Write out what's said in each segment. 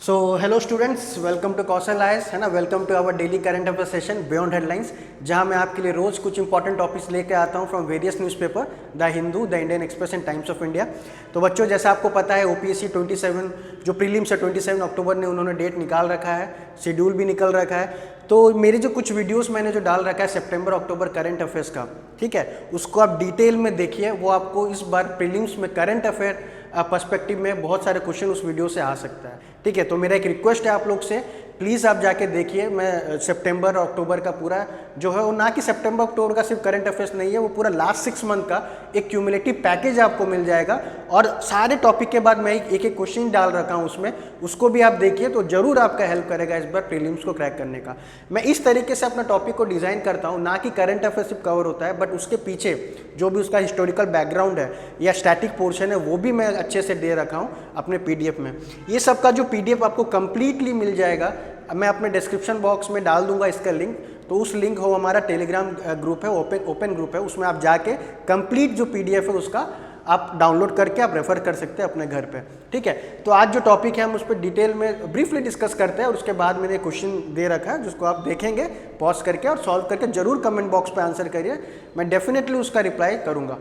So hello students, welcome to Kaushal IAS, है ना। Welcome to our daily current affair session beyond headlines, जहां मैं आपके लिए रोज कुछ इंपॉर्टेंट टॉपिक्स लेके आता हूं from various newspaper, the Hindu, the Indian express and times of India. तो बच्चों, जैसा आपको पता है, ओपीएससी 27 जो प्रीलिम्स है 27 अक्टूबर ने उन्होंने डेट निकाल रखा है, शेड्यूल भी निकल रखा है। तो मेरे जो कुछ वीडियोस मैंने जो डाल रखा है सितंबर अक्टूबर करंट अफेयर्स का, ठीक है, उसको आप डिटेल में देखिए। वो आपको इस बार प्रीलिम्स में करंट अफेयर पर्सपेक्टिव में बहुत सारे क्वेश्चन उस वीडियो से आ सकता है, ठीक है। तो मेरा एक रिक्वेस्ट है आप लोग से, प्लीज़ आप जाके देखिए। मैं सितंबर और अक्टूबर का पूरा जो है वो, ना कि सितंबर अक्टूबर का सिर्फ करंट अफेयर्स नहीं है, वो पूरा लास्ट 6 मंथ का एक क्यूमुलेटिव पैकेज आपको मिल जाएगा। और सारे टॉपिक के बाद मैं एक एक क्वेश्चन डाल रखा हूँ उसमें, उसको भी आप देखिए तो जरूर आपका हेल्प करेगा इस बार प्रीलिम्स को क्रैक करने का। मैं इस तरीके से अपना टॉपिक को डिज़ाइन करता हूँ, ना कि करंट अफेयर सिर्फ कवर होता है, बट उसके पीछे जो भी उसका हिस्टोरिकल बैकग्राउंड है या स्टैटिक पोर्शन है वो भी मैं अच्छे से दे रखा हूँ अपने पीडीएफ में। ये सब का जो पीडीएफ आपको कंप्लीटली मिल जाएगा, मैं अपने डिस्क्रिप्शन बॉक्स में डाल दूंगा इसका लिंक। तो उस लिंक हो, हमारा टेलीग्राम ग्रुप है, ओपन ग्रुप है, उसमें आप जाके कंप्लीट जो पीडीएफ है उसका आप डाउनलोड करके आप रेफर कर सकते हैं अपने घर पे, ठीक है। तो आज जो टॉपिक है हम उस पर डिटेल में ब्रीफली डिस्कस करते हैं, और उसके बाद मैंने क्वेश्चन दे रखा है जिसको आप देखेंगे पॉज करके और सॉल्व करके जरूर कमेंट बॉक्स पे आंसर करिए, मैं डेफिनेटली उसका रिप्लाई करूंगा।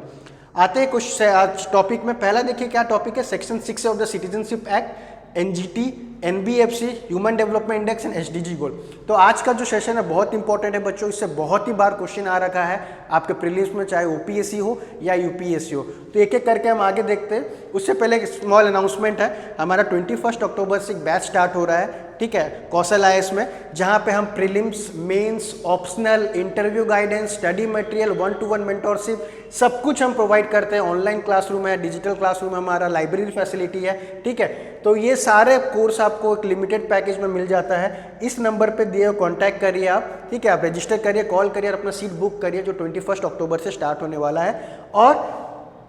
आते हैं कुछ आज टॉपिक में। पहला देखिए क्या टॉपिक है, section 6 of the citizenship act, NGT, NBFC, human development index and SDG goal. तो आज का जो सेशन है बहुत इंपॉर्टेंट है बच्चों, इससे बहुत ही बार क्वेश्चन आ रखा है आपके प्रीलिम्स में, चाहे ओपीएससी हो या यूपीएससी हो। तो एक एक करके हम आगे देखते हैं। उससे पहले एक स्मॉल अनाउंसमेंट है, हमारा 21 अक्टूबर से एक बैच स्टार्ट हो रहा है, ठीक है, कौशल आईएएस में, जहाँ पे हम prelims, mains, optional, interview guidance, study material, 1-to-1 mentorship सब कुछ हम प्रोवाइड करते हैं। ऑनलाइन क्लासरूम है, डिजिटल क्लासरूम हमारा, लाइब्रेरी फैसिलिटी है, ठीक है। तो ये सारे कोर्स आपको एक लिमिटेड पैकेज में मिल जाता है। इस नंबर पे दिए कॉन्टैक्ट करिए आप, ठीक है, आप रजिस्टर करिए, कॉल करिए और अपना सीट बुक करिए, जो 21 अक्टूबर से स्टार्ट होने वाला है। और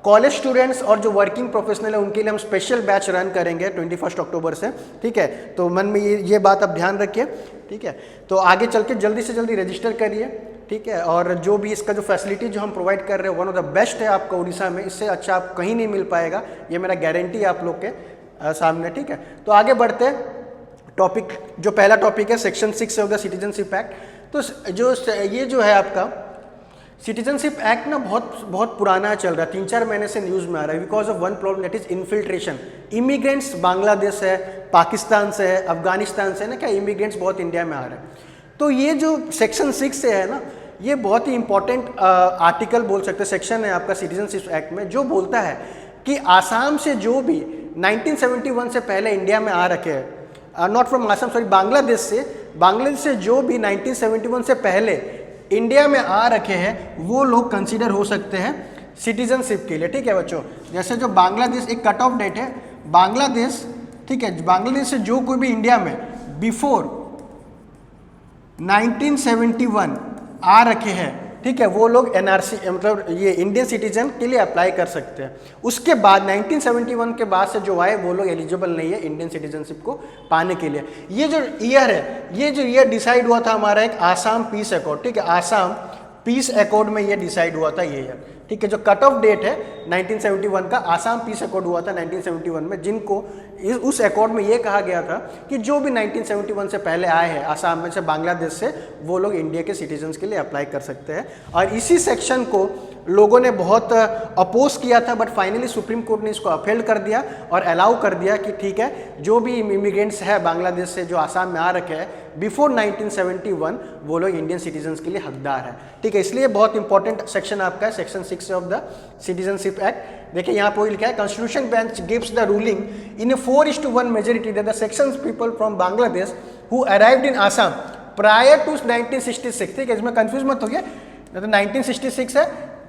कॉलेज स्टूडेंट्स और जो वर्किंग प्रोफेशनल है उनके लिए हम स्पेशल बैच रन करेंगे 21 अक्टूबर से, ठीक है। तो मन में ये बात आप ध्यान रखिए, ठीक है। तो आगे चल के जल्दी से जल्दी रजिस्टर करिए, ठीक है। और जो भी इसका जो फैसिलिटी जो हम प्रोवाइड कर रहे हैं वन ऑफ द बेस्ट है आपका उड़ीसा में, इससे अच्छा आप कहीं नहीं मिल पाएगा, ये मेरा गारंटी है आप लोग के सामने, ठीक है। तो आगे बढ़ते हैं। टॉपिक जो पहला टॉपिक है section 6 of the citizenship act. तो ये जो है आपका सिटीजनशिप एक्ट ना बहुत पुराना चल रहा है, 3-4 महीने से न्यूज़ में आ रहा है, because of one problem, that is infiltration. Immigrants Bangladesh है, पाकिस्तान से है, अफगानिस्तान से है ना, क्या इमिग्रेंट्स बहुत इंडिया में आ रहे हैं। तो ये जो सेक्शन 6 से है ना, ये बहुत ही इंपॉर्टेंट आर्टिकल बोल सकते हैं, सेक्शन है आपका सिटीजनशिप एक्ट में, जो बोलता है कि आसाम से जो भी 1971 से पहले इंडिया में आ रखे हैं, not from Assam sorry, Bangladesh से जो भी 1971 से पहले इंडिया में आ रखे हैं वो लोग कंसीडर हो सकते हैं सिटीजनशिप के लिए, ठीक है बच्चों। जैसे जो बांग्लादेश, एक कट ऑफ डेट है बांग्लादेश, ठीक है, बांग्लादेश से जो कोई भी इंडिया में बिफोर 1971 आ रखे हैं, ठीक है, वो लोग एनआरसी मतलब ये इंडियन सिटीजन के लिए अप्लाई कर सकते हैं। उसके बाद 1971 के बाद से जो आए वो लोग एलिजिबल नहीं है इंडियन सिटीजनशिप को पाने के लिए। ये जो ईयर है, ये जो ईयर डिसाइड हुआ था हमारा एक आसाम पीस अकॉर्ड, ठीक है, आसाम पीस अकॉर्ड में ये डिसाइड हुआ था ये ईयर, ठीक है। जो कट ऑफ डेट है 1971 का, आसाम पीस अकॉर्ड हुआ था 1971 में, जिनको उस अकॉर्ड में ये कहा गया था कि जो भी 1971 से पहले आए हैं आसाम में से, बांग्लादेश से, वो लोग इंडिया के सिटीजन्स के लिए अप्लाई कर सकते हैं। और इसी सेक्शन को लोगों ने बहुत अपोज किया था, बट फाइनली सुप्रीम कोर्ट ने इसको अपहेल्ड कर दिया और अलाउ कर दिया कि ठीक है, जो भी इमिग्रेंट्स है बांग्लादेश से जो आसाम में आ रखे हैं बिफोर 1971 वो लोग इंडियन सिटीजन्स के लिए हकदार है, ठीक है। इसलिए बहुत इंपॉर्टेंट सेक्शन आपका है, section 6 of the citizenship act. देखिए यहाँ पर लिखा है, constitution bench gives the ruling in a 4:1 majority that the sections people from Bangladesh who arrived in Assam prior to 1966, ठीक है, इसमें कंफ्यूज मत हो गया, तो 1966 है,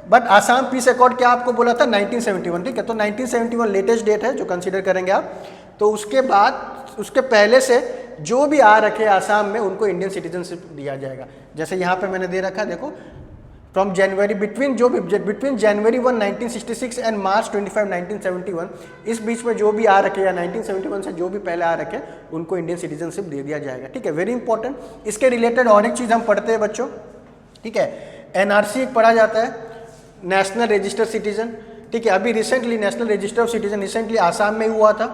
बट आसाम पीस अकॉर्ड क्या आपको बोला था 1971, ठीक है। तो 1971 लेटेस्ट डेट है जो कंसीडर करेंगे आप। तो उसके बाद उसके पहले से जो भी आ रखे आसाम में उनको इंडियन सिटीजनशिप दिया जाएगा। जैसे यहाँ पे मैंने दे रखा है, देखो, from January between January 1 1966 and March 25 1971, इस बीच में जो भी आ रखे या 1971 से जो भी पहले आ रखे उनको इंडियन सिटीजनशिप दे दिया जाएगा, ठीक है। Very important. इसके रिलेटेड और एक चीज़ हम पढ़ते हैं बच्चों, ठीक है, एनआरसी एक पढ़ा जाता है, नेशनल रजिस्टर सिटीजन, ठीक है। अभी recently national register of citizen recently Assam में हुआ था,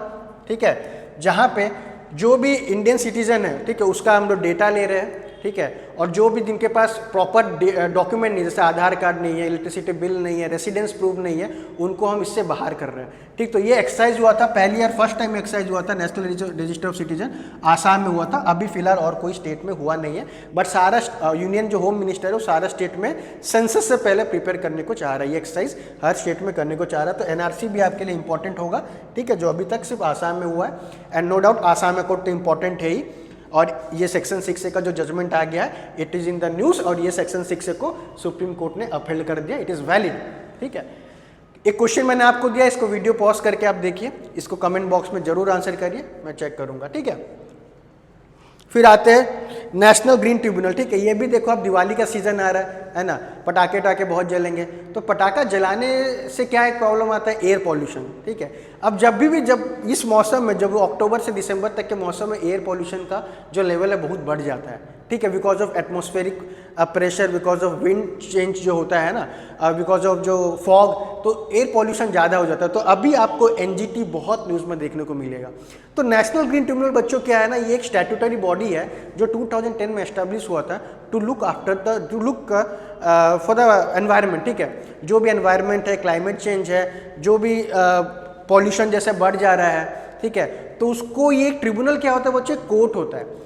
ठीक है, जहाँ पे जो भी इंडियन सिटीजन है, ठीक है, उसका हम लोग डेटा ले रहे हैं, ठीक है, और जो भी जिनके पास प्रॉपर डॉक्यूमेंट नहीं, जैसे आधार कार्ड नहीं है, इलेक्ट्रिसिटी बिल नहीं है, रेसिडेंस प्रूफ नहीं है, उनको हम इससे बाहर कर रहे हैं, ठीक। तो ये एक्सरसाइज हुआ था पहली बार, फर्स्ट टाइम एक्सरसाइज हुआ था national register of citizen, Assam में हुआ था। अभी फिलहाल और कोई स्टेट में हुआ नहीं है, बट सारा यूनियन जो होम मिनिस्टर है वो सारा स्टेट में सेंसस से पहले प्रिपेयर करने को चाह रहा है, ये एक्सरसाइज हर स्टेट में करने को चाह रहा है। तो एनआरसी भी आपके लिए इंपॉर्टेंट होगा, ठीक है, जो अभी तक सिर्फ आसाम में हुआ है। एंड नो डाउट आसाम में कोर्ट तो इंपॉर्टेंट है ही, और ये सेक्शन 6A का जो जजमेंट आ गया है, it is in the news, और ये सेक्शन 6A को सुप्रीम कोर्ट ने अपहेल्ड कर दिया, इट इज़ वैलिड, ठीक है। एक क्वेश्चन मैंने आपको दिया, इसको वीडियो पॉज करके आप देखिए, इसको कमेंट बॉक्स में जरूर आंसर करिए, मैं चेक करूंगा, ठीक है। फिर आते हैं नेशनल ग्रीन ट्रिब्यूनल, ठीक है। ये भी देखो, अब दिवाली का सीजन आ रहा है ना, पटाखे टाके बहुत जलेंगे, तो पटाखा जलाने से क्या एक प्रॉब्लम आता है, एयर पॉल्यूशन, ठीक है। अब जब इस मौसम में, जब अक्टूबर से दिसंबर तक के मौसम में एयर पॉल्यूशन का जो लेवल है बहुत बढ़ जाता है, ठीक है, because of atmospheric pressure, because of wind change जो होता है ना, बिकॉज ऑफ जो फॉग, तो एयर पॉल्यूशन ज़्यादा हो जाता है। तो अभी आपको एनजीटी बहुत न्यूज़ में देखने को मिलेगा। तो नेशनल ग्रीन ट्रिब्यूनल बच्चों क्या है ना, ये एक स्टैट्यूटरी बॉडी है जो 2010 में एस्टेब्लिश हुआ था to look for the environment, ठीक है। जो भी एनवायरनमेंट है, क्लाइमेट चेंज है, जो भी पॉल्यूशन जैसे बढ़ जा रहा है, ठीक है, तो उसको ये एक ट्रिब्यूनल क्या होता है बच्चे, कोर्ट होता है,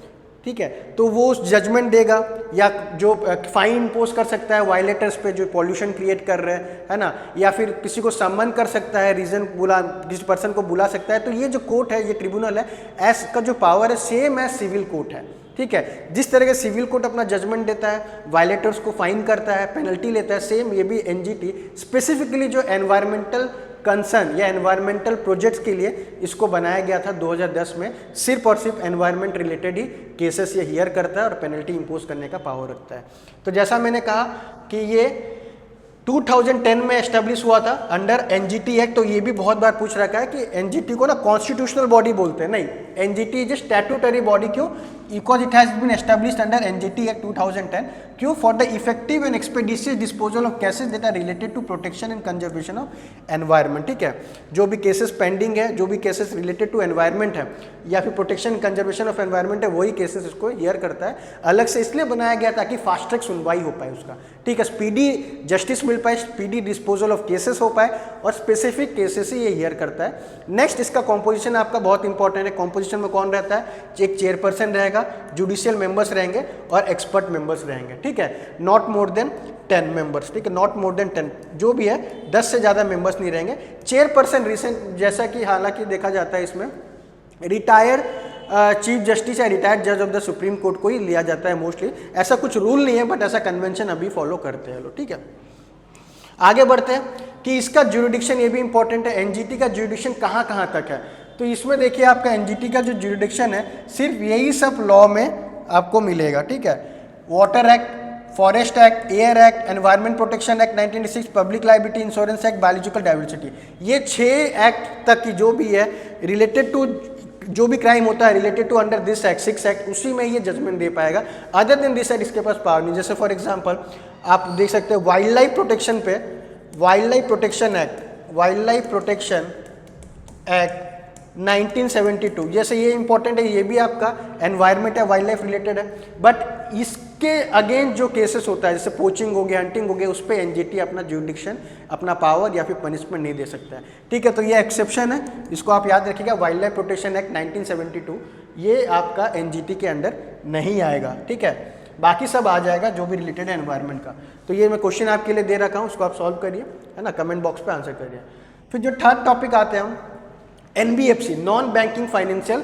ठीक है। तो वो जजमेंट देगा या जो फाइन इम्पोज कर सकता है वायलेटर्स पे जो पॉल्यूशन क्रिएट कर रहे हैं, है ना, या फिर किसी को सम्मन कर सकता है, रीजन किसी पर्सन को बुला सकता है। तो ये जो कोर्ट है, ये ट्रिब्यूनल है, एस का जो पावर है सेम एज सिविल कोर्ट है, ठीक है। जिस तरह के सिविल कोर्ट अपना जजमेंट देता है, वायलेटर्स को फाइन करता है, पेनल्टी लेता है, सेम ये भी एनजीटी स्पेसिफिकली जो एनवायरमेंटल कंसर्न या एनवायरमेंटल प्रोजेक्ट्स के लिए इसको बनाया गया था 2010 में, सिर्फ और सिर्फ एनवायरमेंट रिलेटेड ही केसेस ये हियर करता है और पेनल्टी इंपोज करने का पावर रखता है। तो जैसा मैंने कहा कि ये 2010 में एस्टेब्लिश हुआ था अंडर एनजीटी एक्ट। तो ये भी बहुत बार पूछ रखा है कि एनजीटी को ना कॉन्स्टिट्यूशनल बॉडी बोलते हैं, नहीं, NGT is a statutory body. क्यों? Because it has been established under NGT act 2010। क्यों? For the effective and expeditious disposal of cases that are related to protection and conservation of environment, ठीक है। जो भी cases pending है, जो भी cases related to environment है या फिर प्रोटेक्शन कंजर्वेशन ऑफ एनवायरनमेंट है, वही केसेस इसको हियर करता है। अलग से इसलिए बनाया गया ताकि फास्ट ट्रैक सुनवाई हो पाए उसका, ठीक है, स्पीडी जस्टिस मिल पाए, स्पीडी डिस्पोजल ऑफ केसेस हो पाए, और स्पेसिफिक केसेस ही ये हियर करता है। नेक्स्ट इसका कॉम्पोजिशन आपका बहुत इंपॉर्टेंट है। कॉम्पोजिशन में कौन रहता है? एक चेयरपर्सन रहेगा, जुडिशियल मेंबर्स रहेंगे और एक्सपर्ट मेंबर्स रहेंगे, ठीक है। नॉट मोर देन 10 मेंबर्स, ठीक है, नॉट मोर देन 10, जो भी है 10 से ज़्यादा मेंबर्स नहीं रहेंगे। चेयरपर्सन रिसेंट जैसा कि हालांकि देखा जाता है इसमें रिटायर्ड चीफ जस्टिस या रिटायर्ड जज ऑफ द सुप्रीम कोर्ट को ही लिया जाता है मोस्टली। ऐसा कुछ रूल नहीं है, बट ऐसा कन्वेंशन अभी फॉलो करते हैं लोग, ठीक है। आगे बढ़ते हैं कि इसका ज्यूरिडिक्शन, ये भी इंपॉर्टेंट है, एनजीटी का ज्यूरिडिक्शन कहाँ कहाँ तक है। तो इसमें देखिए आपका एनजीटी का जो ज्यूरिडिक्शन है सिर्फ यही सब लॉ में आपको मिलेगा, ठीक है। Water act, forest act, air act, environment protection act 1986, public liability insurance act, biological diversity, ये 6 एक्ट तक की जो भी है रिलेटेड टू जो भी क्राइम होता है related to under this act 6 act, उसी में ये जजमेंट दे पाएगा। अदर देन दिस एक्ट इसके पास पावर नहीं। जैसे फॉर एग्जांपल आप देख सकते हैं वाइल्ड लाइफ प्रोटेक्शन पे वाइल्ड लाइफ प्रोटेक्शन एक्ट 1972, जैसे ये इंपॉर्टेंट है, ये भी आपका एनवायरनमेंट है, वाइल्ड लाइफ रिलेटेड है, बट इसके अगेंस्ट जो केसेस होता है जैसे पोचिंग हो गया, हंटिंग हो गया, उस पर एनजीटी अपना ज्यूरिडिक्शन, अपना पावर या फिर पनिशमेंट नहीं दे सकता है, ठीक है। तो ये एक्सेप्शन है, इसको आप याद रखिएगा। वाइल्ड लाइफ प्रोटेक्शन एक्ट 1972 ये आपका एनजीटी के अंडर नहीं आएगा, ठीक है। बाकी सब आ जाएगा जो भी रिलेटेड है एनवायरनमेंट का। तो ये मैं क्वेश्चन आपके लिए दे रखा हूँ, उसको आप सॉल्व करिए, है ना, कमेंट बॉक्स पे आंसर करिए। फिर जो थर्ड टॉपिक आते हैं हम NBFC, non banking financial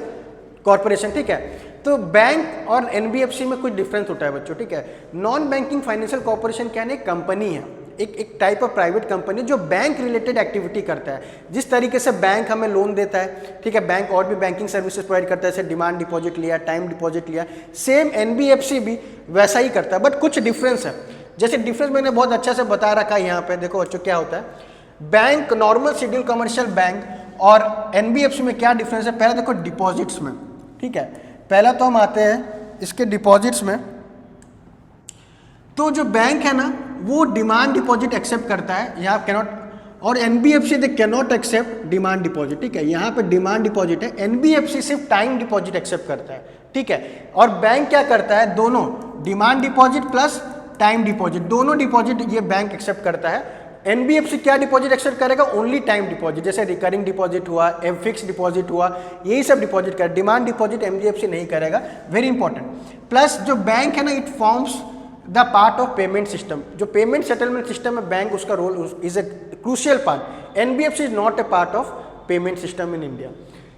corporation, ठीक है। तो बैंक और एनबीएफसी में कुछ डिफरेंस होता है बच्चों, ठीक है। नॉन बैंकिंग फाइनेंशियल कॉर्पोरेशन क्या है? एक कंपनी है, एक टाइप ऑफ प्राइवेट कंपनी जो बैंक रिलेटेड एक्टिविटी करता है। जिस तरीके से बैंक हमें लोन देता है, ठीक है, बैंक और भी बैंकिंग सर्विसेज प्रोवाइड करता है, जैसे डिमांड डिपॉजिट लिया, टाइम डिपॉजिट लिया, सेम एनबीएफसी भी वैसा ही करता है, बट कुछ डिफरेंस है। जैसे डिफरेंस मैंने बहुत अच्छा से बता रखा है यहाँ पे, देखो बच्चों क्या होता है। Bank, normal schedule commercial bank और एनबीएफसी में क्या डिफरेंस है? पहले देखो डिपॉजिट्स में, ठीक है। पहला तो हम आते हैं इसके डिपॉजिट्स में। तो जो बैंक है ना वो डिमांड डिपॉजिट एक्सेप्ट करता है, यहाँ कैनॉट और NBFC they can not accept demand deposit, ठीक है, यहाँ पे डिमांड डिपॉजिट है, एनबीएफसी सिर्फ टाइम डिपॉजिट एक्सेप्ट करता है, ठीक है। और बैंक क्या करता है, दोनों demand deposit plus time deposit, दोनों डिपॉजिट ये बैंक एक्सेप्ट करता है। एनबीएफसी क्या डिपॉजिट एक्सेप्ट करेगा, ओनली टाइम डिपॉजिट, जैसे रिकरिंग डिपॉजिट हुआ, फिक्स डिपॉजिट हुआ, यही सब डिपॉजिट कर, डिमांड डिपॉजिट एनबीएफसी नहीं करेगा, वेरी इंपॉर्टेंट। प्लस जो बैंक है ना, it forms the part of payment system, जो पेमेंट सेटलमेंट सिस्टम है बैंक, उसका role is a crucial part. NBFC is not a part of payment system in India.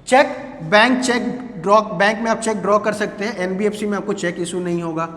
Cheque, bank cheque draw, bank में आप check draw कर सकते हैं, NBFC में आपको चेक इशू नहीं होगा।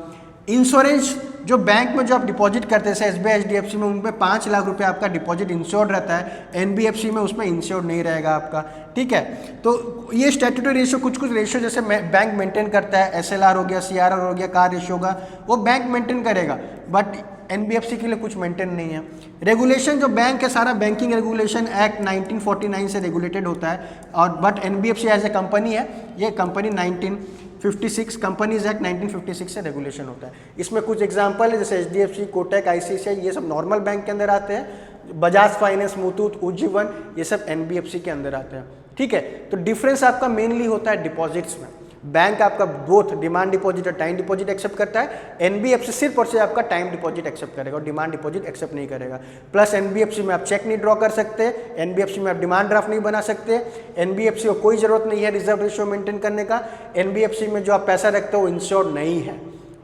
इंश्योरेंस, जो बैंक में जो आप डिपॉजिट करते हैं एसबीआई एचडीएफसी में, उनमें 5 लाख रुपए आपका डिपॉजिट इंश्योर्ड रहता है, एनबीएफसी में उसमें इंश्योर्ड नहीं रहेगा आपका, ठीक है। तो ये स्टैट्यूटरी रेशियो, कुछ रेशियो जैसे बैंक मेंटेन करता है, एसएलआर हो गया, सीआरआर हो गया, कार रेशियो होगा, वो बैंक मेंटेन करेगा, बट एनबीएफसी के लिए कुछ मेंटेन नहीं है। रेगुलेशन, जो बैंक है सारा बैंकिंग रेगुलेशन एक्ट 1949 से रेगुलेटेड होता है, और but NBFC as a company है, ये कंपनी 1956 कंपनीज एक्ट 1956 से रेगुलेशन होता है। इसमें कुछ एग्जांपल है, जैसे एचडीएफसी, कोटक, आईसीआईसीआई, ये सब नॉर्मल बैंक के अंदर आते हैं। बजाज फाइनेंस, मुथूट, उज्जीवन, ये सब एनबीएफसी के अंदर आते हैं, ठीक है। तो डिफरेंस आपका मेनली होता है डिपॉजिट्स में। बैंक आपका बोथ डिमांड डिपॉजिट और टाइम डिपॉजिट एक्सेप्ट करता है, एनबीएफसी सिर्फ और सिर्फ आपका टाइम डिपॉजिट एक्सेप्ट करेगा और डिमांड डिपॉजिट एक्सेप्ट नहीं करेगा। प्लस एनबीएफसी में आप चेक नहीं ड्रॉ कर सकते, एनबीएफसी में आप डिमांड ड्राफ्ट नहीं बना सकते, एनबीएफसी को कोई जरूरत नहीं है रिजर्व रेशियो मेंटेन करने का, एनबीएफसी में जो आप पैसा रखते हो वो इंश्योर्ड नहीं है,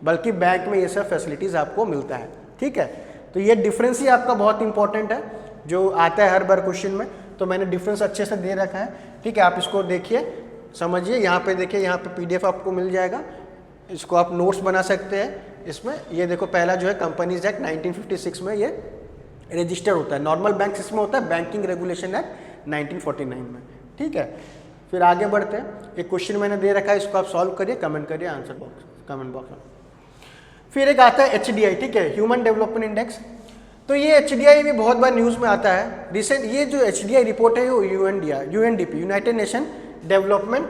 बल्कि बैंक में ये सब फैसिलिटीज आपको मिलता है, ठीक है। तो ये डिफरेंस ही आपका बहुत इंपॉर्टेंट है, जो आता है हर बार क्वेश्चन में, तो मैंने डिफरेंस अच्छे से दे रखा है, ठीक है। आप इसको देखिए, समझिए, यहाँ पे देखिए, यहाँ पे पीडीएफ आपको मिल जाएगा, इसको आप नोट्स बना सकते हैं। इसमें ये देखो, पहला जो है कंपनीज एक्ट 1956 में ये रजिस्टर होता है, नॉर्मल बैंक इसमें होता है, बैंकिंग रेगुलेशन एक्ट 1949 में, ठीक है। फिर आगे बढ़ते हैं, एक क्वेश्चन मैंने दे रखा है, इसको आप सॉल्व करिए, कमेंट करिए आंसर बॉक्स, कमेंट बॉक्स में। फिर एक आता है एचडीआई, ठीक है, ह्यूमन डेवलपमेंट इंडेक्स। तो ये एचडीआई भी बहुत बार न्यूज़ में आता है रिसेंट। ये जो एचडीआई रिपोर्ट है वो UNDP, united nation development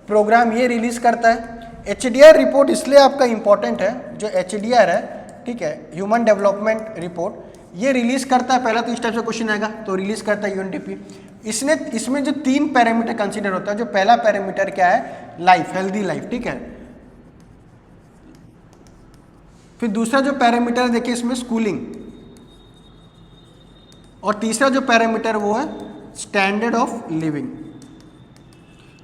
programme, ये रिलीज करता है। एचडीआर रिपोर्ट इसलिए आपका इंपॉर्टेंट है, जो एचडीआर है, ठीक है, ह्यूमन डेवलपमेंट रिपोर्ट, ये रिलीज करता है, पहला तो इस टाइप से क्वेश्चन आएगा, तो रिलीज करता है यूएनडीपी। इसमें जो 3 पैरामीटर कंसीडर होता है, जो पहला पैरामीटर क्या है, लाइफ, हेल्दी लाइफ, ठीक है। फिर दूसरा जो पैरामीटर देखिए इसमें स्कूलिंग, और तीसरा जो पैरामीटर वो है स्टैंडर्ड ऑफ लिविंग।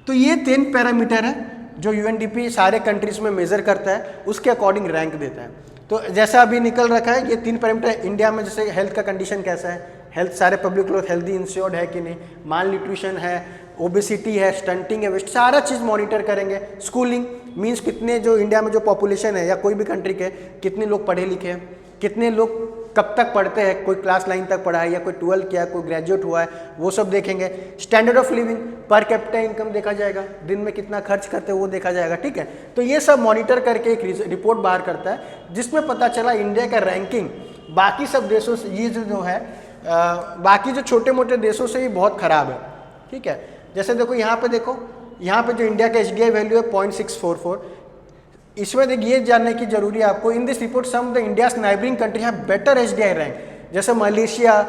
तो ये 3 पैरामीटर है जो यूएनडीपी सारे कंट्रीज में मेजर करता है, उसके अकॉर्डिंग रैंक देता है। तो जैसा अभी निकल रखा है, ये 3 पैरामीटर इंडिया में, जैसे हेल्थ का कंडीशन कैसा है, हेल्थ सारे पब्लिक लोग हेल्दी इंश्योर्ड है कि नहीं, माल न्यूट्रिशन है, ओबेसिटी है, स्टंटिंग है, वेस्ट, सारा चीज़ मॉनिटर करेंगे। स्कूलिंग मीन्स कितने जो इंडिया में जो पॉपुलेशन है या कोई भी कंट्री के, कितने लोग पढ़े लिखे हैं, कितने लोग कब तक पढ़ते हैं, कोई क्लास 9 तक पढ़ा है या कोई 12 किया, कोई ग्रेजुएट हुआ है, वो सब देखेंगे। Standard of living, per capita income देखा जाएगा, दिन में कितना खर्च करते हैं वो देखा जाएगा, ठीक है। तो ये सब मॉनिटर करके एक रिपोर्ट बाहर करता है, जिसमें पता चला इंडिया का रैंकिंग बाकी सब देशों से, ये जो है बाकी जो छोटे मोटे देशों से ही बहुत ख़राब है, ठीक है। जैसे देखो यहाँ पे, देखो यहाँ पे जो इंडिया का एचडीआई वैल्यू है 0.644, इसमें देखिए ये जानने की जरूरी है आपको, in this report some the India's neighbouring country have better HDI rank, जैसे मलेशिया,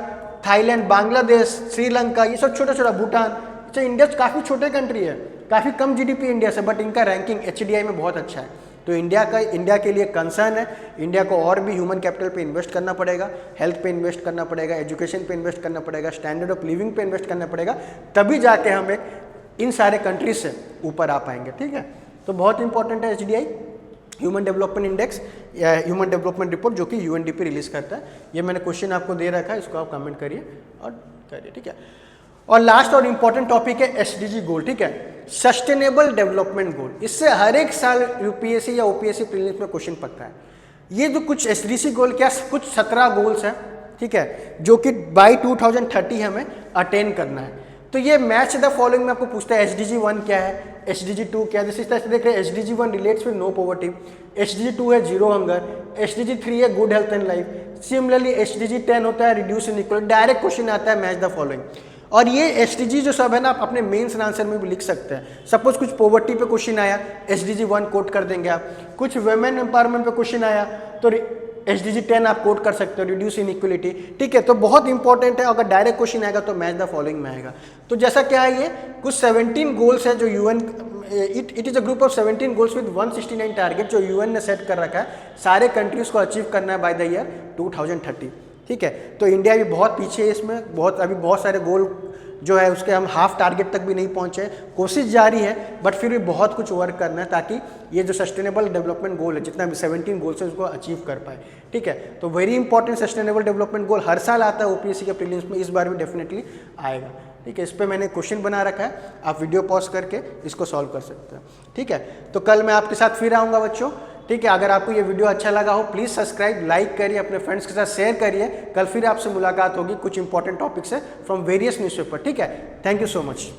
थाईलैंड, बांग्लादेश, श्रीलंका, ये सब छोटा छोटा, भूटान, अच्छा इंडिया काफ़ी छोटे कंट्री है, काफ़ी कम जीडीपी इंडिया से, बट इनका रैंकिंग एचडीआई में बहुत अच्छा है। तो इंडिया के लिए कंसर्न है, इंडिया को और भी ह्यूमन कैपिटल पे इन्वेस्ट करना पड़ेगा, हेल्थ पे इन्वेस्ट करना पड़ेगा, एजुकेशन पे इन्वेस्ट करना पड़ेगा, स्टैंडर्ड ऑफ लिविंग पे इन्वेस्ट करना पड़ेगा, तभी जाके हम इन सारे कंट्रीज से ऊपर आ पाएंगे, ठीक है। तो बहुत इंपॉर्टेंट है एचडीआई, ह्यूमन डेवलपमेंट इंडेक्स या ह्यूमन डेवलपमेंट रिपोर्ट, जो कि यूएनडीपी रिलीज करता है। ये मैंने क्वेश्चन आपको दे रखा है, इसको आप कमेंट करिए और करिए, ठीक है। और लास्ट और इम्पॉर्टेंट टॉपिक है एसडीजी गोल, ठीक है, सस्टेनेबल डेवलपमेंट गोल। इससे हर एक साल यूपीएससी या ओपीएससी प्रीलिम्स में क्वेश्चन पड़ता है। ये जो कुछ एसडीजी गोल, क्या कुछ 17 गोल्स हैं, ठीक है, जो कि बाई 2030 हमें अटेन करना है। तो ये मैच द फॉलोइंग में आपको पूछता है, एसडीजी 1 क्या है, एसडीजी 2 क्या है। जैसे इस तरह से देख रहे हैं, SDG 1 relates with no poverty, SDG 2 है जीरो हंगर, एसडीजी 3 है good health and life, similarly SDG 10 होता है रिड्यूस इनइक्वालिटी। डायरेक्ट क्वेश्चन आता है मैच द फॉलोइंग। और ये एसडीजी जो सब है ना, आप अपने मेंस आंसर में भी लिख सकते हैं। सपोज कुछ पॉवर्टी पे क्वेश्चन आया, एसडीजी 1 कोट कर देंगे आप। कुछ वुमेन एम्पावरमेंट पे क्वेश्चन आया तो SDG 10 आप कोट कर सकते हो, रिड्यूस इनइक्वलिटी, ठीक है। तो बहुत इंपॉर्टेंट है, अगर डायरेक्ट क्वेश्चन आएगा तो मैच द फॉलोइंग में आएगा। तो जैसा क्या है, ये कुछ 17 गोल्स है जो UN, it is a group of 17 goals with 169 target जो यूएन ने सेट कर रखा है, सारे कंट्रीज को अचीव करना है बाय द ईयर 2030, ठीक है। तो इंडिया भी बहुत पीछे है इसमें, अभी बहुत सारे गोल जो है उसके हम हाफ टारगेट तक भी नहीं पहुंचे। कोशिश जारी है, बट फिर भी बहुत कुछ वर्क करना है ताकि ये जो सस्टेनेबल डेवलपमेंट गोल है, जितना भी 17 गोल्स है, उसको अचीव कर पाए, ठीक है। तो very important sustainable development goal हर साल आता है ओपीएससी के प्रीलिम्स में, इस बार भी डेफिनेटली आएगा, ठीक है। इस पर मैंने क्वेश्चन बना रखा है, आप वीडियो पॉज करके इसको सॉल्व कर सकते हैं, ठीक है। तो कल मैं आपके साथ फिर आऊँगा बच्चों, ठीक है। अगर आपको ये वीडियो अच्छा लगा हो, प्लीज़ सब्सक्राइब, लाइक करिए, अपने फ्रेंड्स के साथ शेयर करिए। कल फिर आपसे मुलाकात होगी कुछ इंपॉर्टेंट टॉपिक से फ्रॉम वेरियस न्यूज़पेपर, ठीक है। Thank you so much.